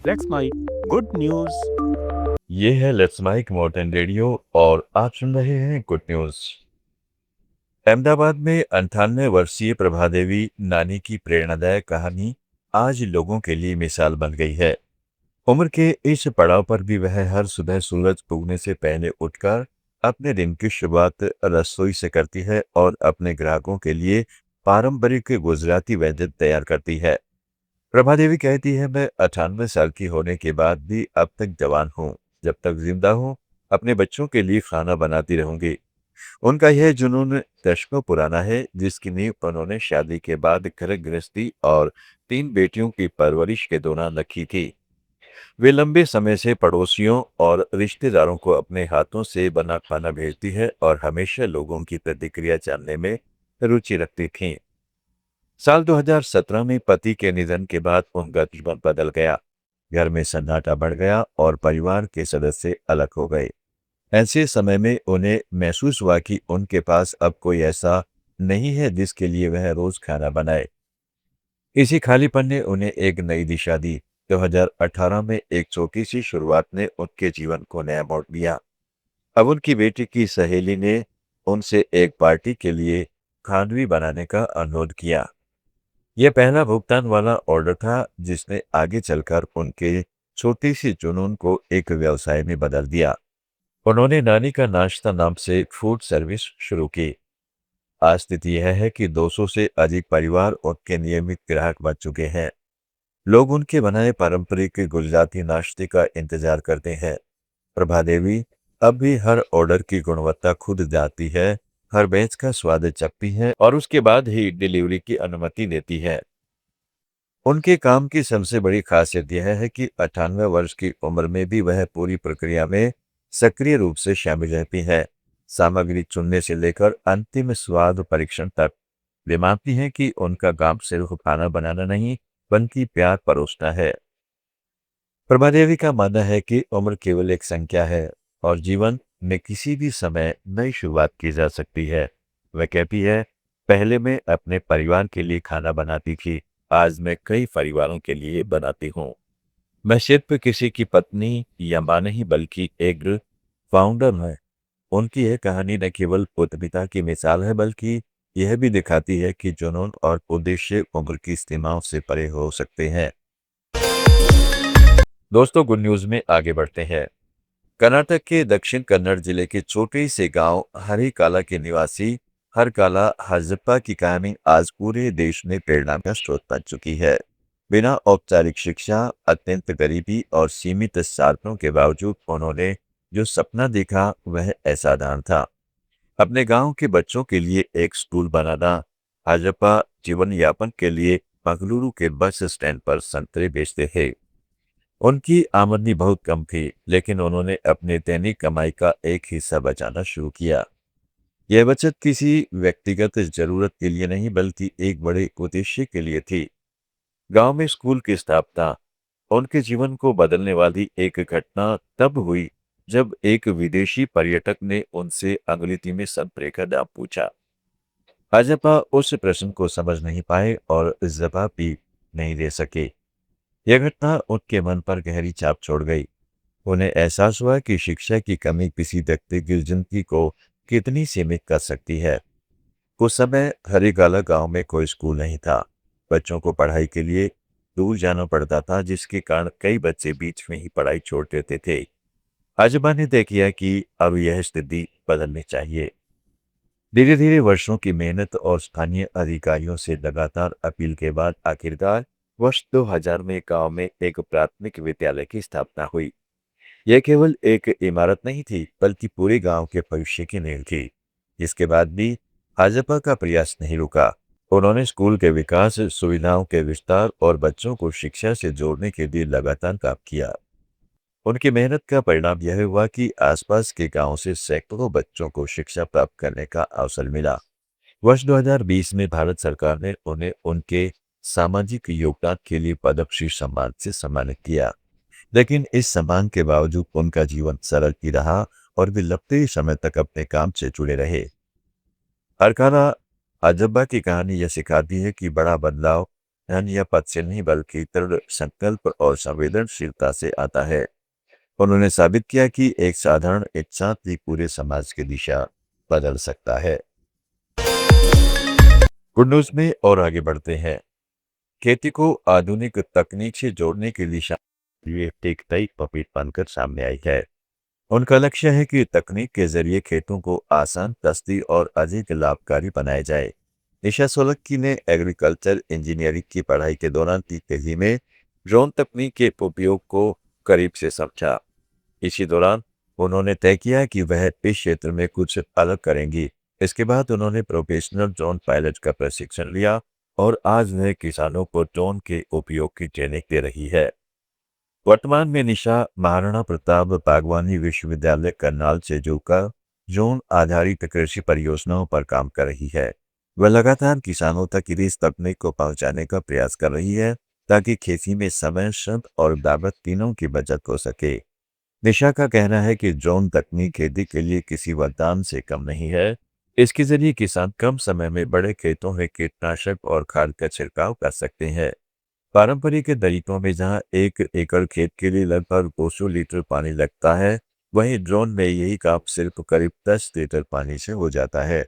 Let's my good news. ये है let's mic modern radio और आप सुन रहे हैं गुड न्यूज। अहमदाबाद में 98 वर्षीय प्रभा देवी नानी की प्रेरणादायक कहानी आज लोगों के लिए मिसाल बन गई है। उम्र के इस पड़ाव पर भी वह हर सुबह सूरज उगने से पहले उठकर अपने दिन की शुरुआत रसोई से करती है और अपने ग्राहकों के लिए पारंपरिक गुजराती व्यंजन तैयार करती है। प्रभा देवी कहती है, मैं 98 साल की होने के बाद भी अब तक जवान हूँ। जब तक जिंदा हूँ अपने बच्चों के लिए खाना बनाती रहूंगी। उनका यह जुनून दशकों पुराना है, जिसकी नींव उन्होंने शादी के बाद घर गृहस्थी और 3 बेटियों की परवरिश के दौरान रखी थी। वे लंबे समय से पड़ोसियों और रिश्तेदारों को अपने हाथों से बना खाना भेजती है और हमेशा लोगों की प्रतिक्रिया जानने में रुचि रखती थीं। साल 2017 में पति के निधन के बाद उनका जीवन बदल गया। घर में सन्नाटा बढ़ गया और परिवार के सदस्य अलग हो गए। ऐसे समय में उन्हें महसूस हुआ कि उनके पास अब कोई ऐसा नहीं है जिसके लिए वह रोज खाना बनाए। इसी खालीपन ने उन्हें एक नई दिशा दी। 2018 में एक छोटी सी शुरुआत ने उनके जीवन को नया मोड़ दिया। अब उनकी बेटी की सहेली ने उनसे एक पार्टी के लिए खानवी बनाने का अनुरोध किया। यह पहला भुगतान वाला ऑर्डर था, जिसने आगे चलकर उनके छोटी सी जुनून को एक व्यवसाय में बदल दिया। उन्होंने नानी का नाश्ता नाम से फूड सर्विस शुरू की। आज स्थिति यह है कि 200 से अधिक परिवार उनके नियमित ग्राहक बन चुके हैं। लोग उनके बनाए पारंपरिक गुजराती नाश्ते का इंतजार करते हैं। प्रभा देवी अब भी हर ऑर्डर की गुणवत्ता खुद जाती है, हर बैच का स्वाद चखती है और उसके बाद ही डिलीवरी की अनुमति देती है। उनके काम की सबसे बड़ी खासियत यह है कि 98 वर्ष की उम्र में भी वह पूरी प्रक्रिया में सक्रिय रूप से शामिल रहती है। सामग्री चुनने से लेकर अंतिम स्वाद परीक्षण तक। वे मानती हैं कि उनका काम सिर्फ खाना बनाना नहीं, बल्कि प्यार परोसना है। प्रभा देवी का मानना है कि उम्र केवल एक संख्या है और जीवन में किसी भी समय नई शुरुआत की जा सकती है। वह कहती है, पहले मैं अपने परिवार के लिए खाना बनाती थी, आज मैं कई परिवारों के लिए बनाती हूँ। मैं सिर्फ किसी की पत्नी या मां नहीं, बल्कि एक फाउंडर है। उनकी यह कहानी न केवल उद्यमिता की मिसाल है, बल्कि यह भी दिखाती है कि जुनून और उद्देश्य उम्र की सीमाओं से परे हो सकते हैं। दोस्तों, गुड न्यूज में आगे बढ़ते हैं। कर्नाटक के दक्षिण कन्नड़ जिले के छोटे से गांव हरिकाला के निवासी हरकाला हजप्पा की कहानी आज पूरे देश में प्रेरणा का स्रोत बन चुकी है। बिना औपचारिक शिक्षा, अत्यंत गरीबी और सीमित साधनों के बावजूद उन्होंने जो सपना देखा वह असाधारण था। अपने गांव के बच्चों के लिए एक स्कूल बनाना। हजप्पा जीवन यापन के लिए मंगलुरु के बस स्टैंड पर संतरे बेचते थे। उनकी आमदनी बहुत कम थी, लेकिन उन्होंने अपने दैनिक कमाई का एक हिस्सा बचाना शुरू किया। यह बचत किसी व्यक्तिगत जरूरत के लिए नहीं, बल्कि एक बड़े उद्देश्य के लिए थी। गांव में स्कूल की स्थापना उनके जीवन को बदलने वाली एक घटना तब हुई, जब एक विदेशी पर्यटक ने उनसे अंग्रेजी में संतरे का दाम पूछा। भाजपा उस प्रश्न को समझ नहीं पाए और जवाब भी नहीं दे सके। यह घटना उनके मन पर गहरी छाप छोड़ गई। उन्हें एहसास हुआ कि शिक्षा की कमी किसी व्यक्ति की जिंदगी को कितनी सीमित कर सकती है। कुछ समय हरिगाला गांव में कोई स्कूल नहीं था। बच्चों को पढ़ाई के लिए दूर जाना पड़ता था, जिसके कारण कई बच्चे बीच में ही पढ़ाई छोड़ देते थे। आजमा ने तय किया कि अब यह स्थिति बदलनी चाहिए। धीरे धीरे वर्षों की मेहनत और स्थानीय अधिकारियों से लगातार अपील के बाद आखिरकार वर्ष 2000 में गांव में एक प्राथमिक विद्यालय की स्थापना हुई। यह केवल एक इमारत नहीं थी, बल्कि पूरे गांव के भविष्य की नींव थी। इसके बाद भी भाजपा का प्रयास नहीं रुका। उन्होंने स्कूल के विकास, सुविधाओं के विस्तार और बच्चों को शिक्षा से जोड़ने के लिए लगातार काम किया। उनकी मेहनत का परिणाम यह हुआ कि आसपास के गांव से सैकड़ों बच्चों को शिक्षा प्राप्त करने का अवसर मिला। वर्ष 2020 में भारत सरकार ने उन्हें उनके सामाजिक योगदान के लिए पद्मश्री सम्मान से सम्मानित किया। लेकिन इस सम्मान के बावजूद उनका जीवन सरल ही रहा और वे लंबे समय तक अपने काम से जुड़े रहे। हरकाना अजब्बा की कहानी यह सिखाती है कि बड़ा बदलाव धन या पद से नहीं बल्कि दृढ़ संकल्प और संवेदनशीलता से आता है। उन्होंने साबित किया कि एक साधारण इंसान भी पूरे समाज की दिशा बदल सकता है। गुड न्यूज में और आगे बढ़ते हैं। खेती को आधुनिक तकनीक से जोड़ने की दिशा ये एक नई पपीट बनकर सामने आई है। उनका लक्ष्य है कि तकनीक के जरिए खेतों को आसान, सस्ती और अधिक लाभकारी बनाया जाए। निशा सोलंकी ने एग्रीकल्चर इंजीनियरिंग की पढ़ाई के दौरान तेजी में ड्रोन तकनीक के उपयोग को करीब से समझा। इसी दौरान उन्होंने तय किया कि वह इस क्षेत्र में कुछ अलग करेंगी। इसके बाद उन्होंने प्रोफेशनल ड्रोन पायलट का प्रशिक्षण लिया और आज वह किसानों को ड्रोन के उपयोग की ट्रेनिंग दे रही है। वर्तमान में निशा महाराणा प्रताप बागवानी विश्वविद्यालय करनाल से जुड़कर ड्रोन आधारित कृषि परियोजनाओं पर काम कर रही है। वह लगातार किसानों तक इस तकनीक को पहुंचाने का प्रयास कर रही है ताकि खेती में समय, श्रम और लागत तीनों की बचत हो सके। निशा का कहना है कि ड्रोन तकनीक खेती के लिए किसी वरदान से कम नहीं है। इसके जरिए किसान कम समय में बड़े खेतों में कीटनाशक और खाद का छिड़काव कर सकते हैं। पारंपरिक तरीकों में जहां 1 एकड़ खेत के लिए लगभग 200 लीटर पानी लगता है, वहीं ड्रोन में यही काम सिर्फ करीब 10 लीटर पानी से हो जाता है।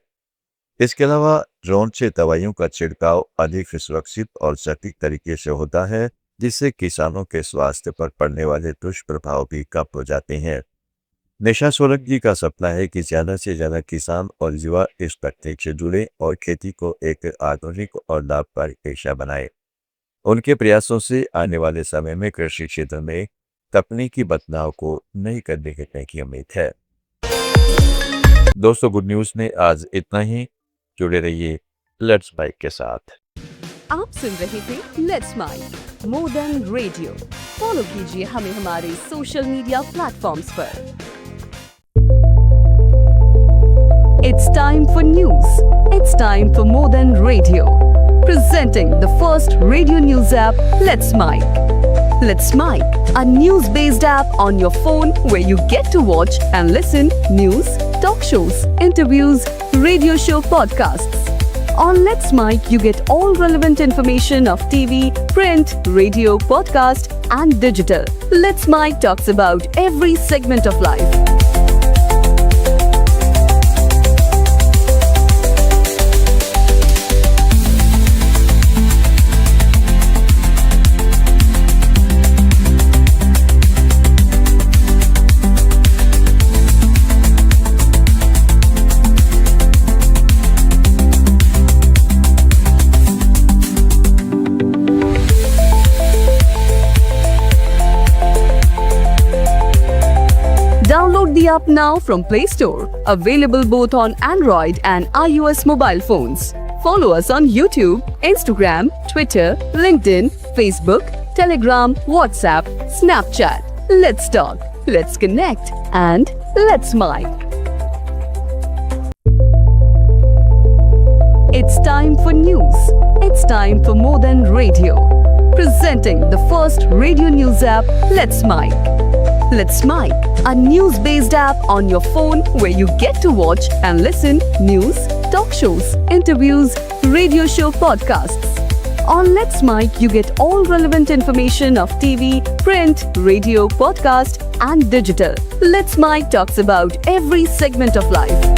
इसके अलावा ड्रोन से दवाइयों का छिड़काव अधिक सुरक्षित और सटीक तरीके से होता है, जिससे किसानों के स्वास्थ्य पर पड़ने वाले दुष्प्रभाव भी कम हो जाते हैं। निशा सोलंकी का सपना है कि ज्यादा से ज्यादा किसान और युवा इस तकनीक से जुड़े और खेती को एक आधुनिक और लाभकारी पेशा बनाए। उनके प्रयासों से आने वाले समय में कृषि क्षेत्र में तकनीकी बदलाव को नई करने की उम्मीद है। दोस्तों, गुड न्यूज में आज इतना ही। जुड़े रहिए लेट्स माइक के साथ। आप सुन रहे थे let's make more than radio. Follow कीजिए हमें हमारे सोशल मीडिया प्लेटफॉर्म्स पर। It's time for news. It's time for more than radio. Presenting the first radio news app, Let's Mic. Let's Mic, a news-based app on your phone where you get to watch and listen news, talk shows, interviews, radio show podcasts. On Let's Mic, you get all relevant information of TV, print, radio, podcast, and digital. Let's Mic talks about every segment of life. Download the app now from Play Store. Available both on Android and iOS mobile phones. Follow us on YouTube, Instagram, Twitter, LinkedIn, Facebook, Telegram, WhatsApp, Snapchat. Let's talk, let's connect, and let's mic. It's time for news. It's time for more than radio. Presenting the first radio news app, Let's Mic. Let's Mic, a news-based app on your phone where you get to watch and listen news, talk shows, interviews, radio show podcasts. On Let's Mic, you get all relevant information of TV, print, radio, podcast, and digital. Let's Mic talks about every segment of life.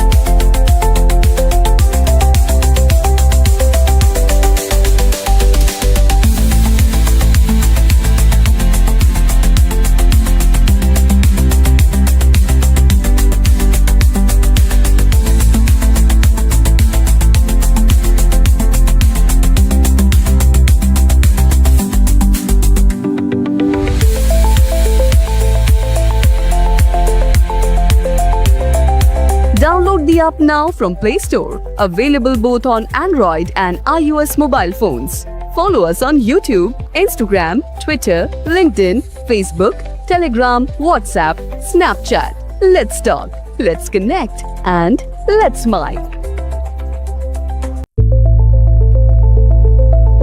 Download the app now from Play Store. Available both on Android and iOS mobile phones. Follow us on YouTube, Instagram, Twitter, LinkedIn, Facebook, Telegram, WhatsApp, Snapchat. Let's talk, let's connect, and let's mic.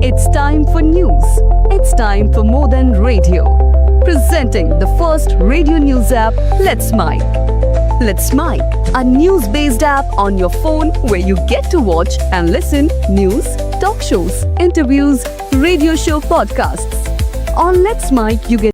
It's time for news. It's time for more than radio. Presenting the first radio news app, Let's Mic. Let's Mike, a news-based app on your phone where you get to watch and listen news, talk shows, interviews, radio show podcasts. On Let's Mike, you get